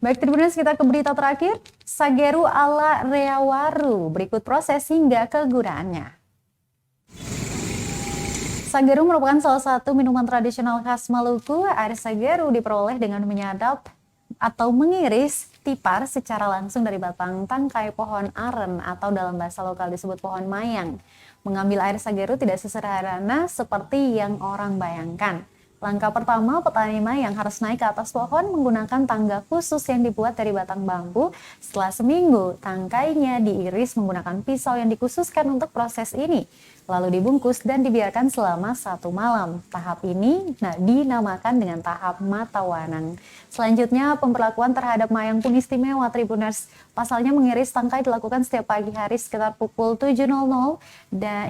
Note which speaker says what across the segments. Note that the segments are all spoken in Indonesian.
Speaker 1: Baik, Tribuners, kita ke berita terakhir. Sageru ala Reawaru, berikut proses hingga kegunaannya. Sageru merupakan salah satu minuman tradisional khas Maluku. Air sageru diperoleh dengan menyadap atau mengiris tipar secara langsung dari batang tangkai pohon aren atau dalam bahasa lokal disebut pohon mayang. Mengambil air sageru tidak sesederhana seperti yang orang bayangkan. Langkah pertama, petani mayang harus naik ke atas pohon menggunakan tangga khusus yang dibuat dari batang bambu. Setelah seminggu, tangkainya diiris menggunakan pisau yang dikhususkan untuk proses ini. Lalu dibungkus dan dibiarkan selama 1 malam. Tahap ini dinamakan dengan tahap matawanang. Selanjutnya, pemberlakuan terhadap mayang pun istimewa, Tribuners. Pasalnya mengiris tangkai dilakukan setiap pagi hari sekitar pukul 7.00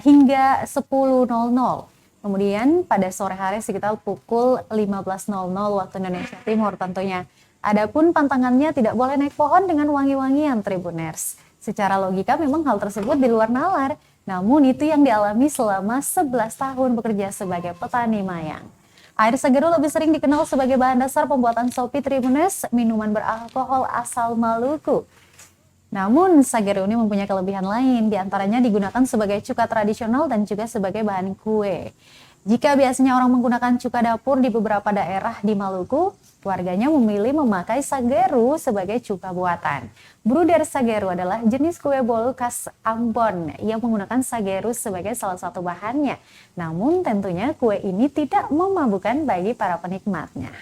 Speaker 1: hingga 10.00. Kemudian pada sore hari sekitar pukul 15.00 waktu Indonesia Timur tentunya. Adapun pantangannya tidak boleh naik pohon dengan wangi-wangian, Tribuners. Secara logika memang hal tersebut di luar nalar, namun itu yang dialami selama 11 tahun bekerja sebagai petani mayang. Air sageru lebih sering dikenal sebagai bahan dasar pembuatan sopi, Tribuners, minuman beralkohol asal Maluku. Namun, sageru ini mempunyai kelebihan lain, diantaranya digunakan sebagai cuka tradisional dan juga sebagai bahan kue. Jika biasanya orang menggunakan cuka dapur di beberapa daerah di Maluku, warganya memilih memakai sageru sebagai cuka buatan. Bruder sageru adalah jenis kue bolu khas Ambon yang menggunakan sageru sebagai salah satu bahannya. Namun tentunya kue ini tidak memabukkan bagi para penikmatnya.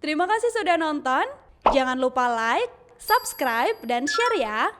Speaker 2: Terima kasih sudah nonton. Jangan lupa like, subscribe, dan share ya.